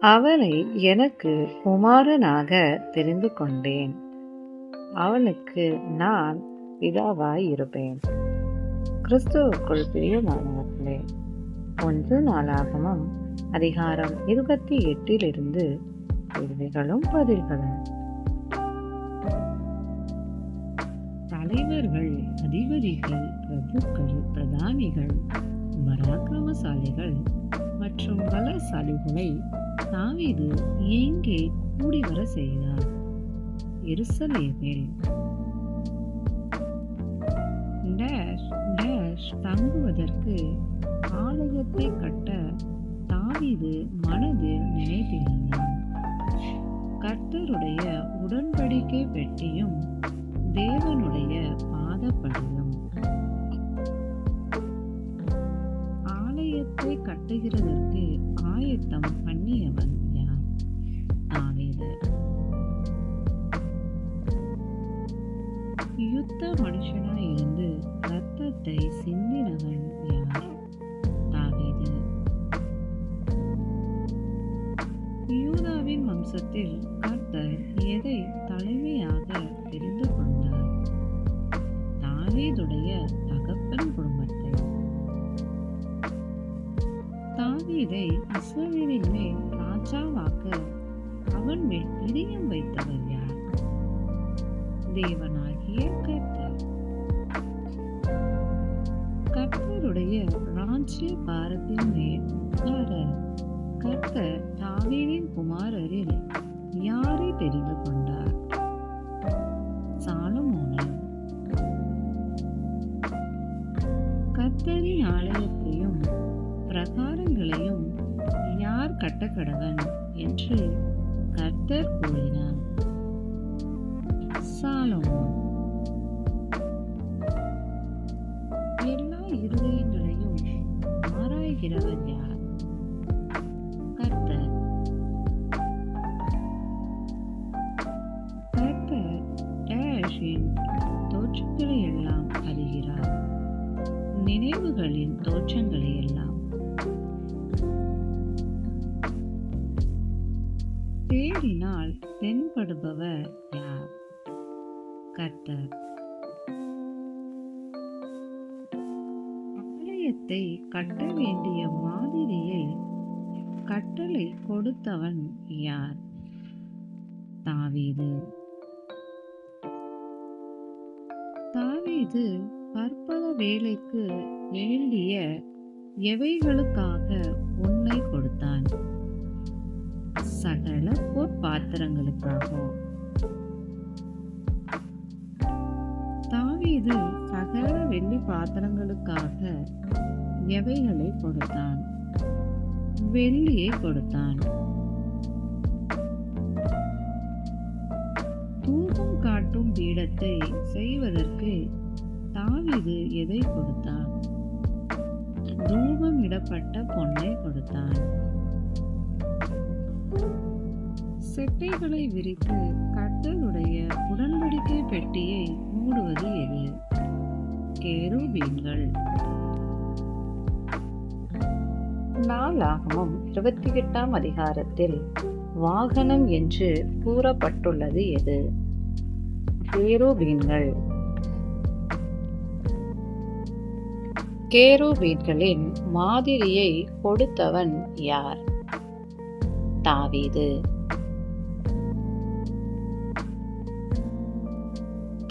அவனை எனக்கு குமாரனாக தெரிந்து கொண்டேன். அவனுக்கு நான் பிதாவாய் இருப்பேன். கிறிஸ்துவுக்குள் பிரியமானவர்களே, 1 நாளாகமம் அதிகாரம் 28 கேள்விகளும் பதில்களும். தலைவர்கள், அதிபதிகள், பிரபுக்கள், பிரதானிகள், பராக்கிரமசாலிகள் மற்றும் பலசாலிகளை தாவீது எங்கே கூடி வர செய்தார்? எருசலேமில் தங்குவதற்கு ஆலயத்தை கட்ட தாவீது மனதில் நினைத்திருந்தான். கர்த்தருடைய உடன்படிக்கை பெட்டியும் தேவனுடைய பாதப்படியும். ஆலயத்தை கட்டுகிறதற்கு ஆயத்தம் பண்ணியவன் யார்? தாவீது. யுத்த மனுஷனாய் இருந்து ரத்தத்தை சிந்தினவன் யார்? தாவீது. யூதாவின் வம்சத்தில் கர்த்தர் எதை தலைமையாக தெரிந்து கொண்டார்? தாவீதுடைய தகப்பன் குடும்பத்தை. தாவீதை இஸ்ரவேலின் மேல் ராஜாவாக்க அவன் மேல் இதயம் வைத்தவர் யார்? தேவனாகிய கர்த்தர். கர்த்தருடைய ராஜ்ய பாரத்தின் மேல் உட்கார கர்த்தர் தாவீதின் குமாரரில் யாரை தெரிந்து கொண்டார்? சாலமோனை. கர்த்தரின் ஆலயத்தையும் பிரகாரங்களையும் யார் கட்டக்கடவன் என்று கர்த்தர் கூறினார்? சாலமோன். எல்லா இருதயங்களையும் ஆராய்கிறவர் யார்? கர்த்தர். கர்த்தர் டேஷின் தோற்றங்களை எல்லாம் அறிகிறார், நினைவுகளின் தோற்றங்களை எல்லாம். தேடினால் தென்படுபவர் யார்? கர்த்தர். ஆலயத்தை கட்ட வேண்டிய மாதிரியை கட்டளை கொடுத்தவன் யார்? தாவீது. தாவீது பற்பல வேலைக்கு வேண்டிய எவைகளுக்காக பொன்னை கொடுத்தான்? சகல பொற்பாத்திரங்களுக்காக. தாவீது சகல வெள்ளி பாத்திரங்களுக்காக எவைகளை கொடுத்தான்? வெள்ளியை கொடுத்தான். தூபம் காட்டும் பீடத்தை செய்வதற்கு தாவீது எதை கொடுத்தான்? தூபம் இடப்பட்ட பொன்னை கொடுத்தான். செட்டைகளை விரித்து கர்த்தருடைய உடன்படிக்கை பெட்டியை மூடுவது எது? கேருபீன்கள். நாளாகமம் 28 அதிகாரத்தில் வாகனம் என்று கூறப்பட்டுள்ளது எது? கேருபீன்கள். கேருபீன்களின் மாதிரியை கொடுத்தவன் யார்? தாவீது.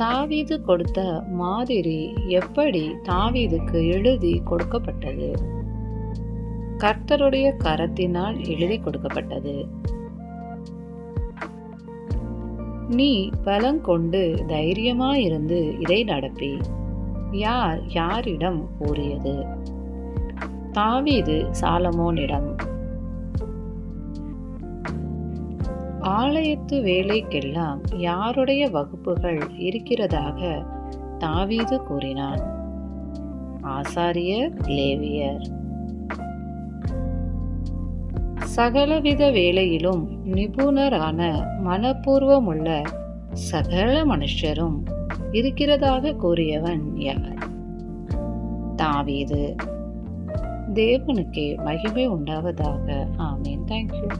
தாவீது கொடுத்த மாதிரி எப்படி தாவீதுக்கு எழுதி கொடுக்கப்பட்டது? கர்த்தருடைய கரத்தினால் எழுதி கொடுக்கப்பட்டது. நீ பலங்கொண்டு தைரியமாயிருந்து இதை நடப்பி யார் யாரிடம் கூறியது? தாவீது சாலமோனிடம். ஆலயத்து வேலைக்கெல்லாம் யாருடைய வகுப்புகள் இருக்கிறதாக தாவீது கூறினான்? ஆசாரியர், லேவியர். சகலவித வேலையிலும் நிபுணரான மனப்பூர்வமுள்ள சகல மனுஷரும் இருக்கிறதாக கூறியவன் யார்? தாவீது. தேவனுக்கே மகிமை உண்டாவதாக. ஆமென். தேங்க்யூ.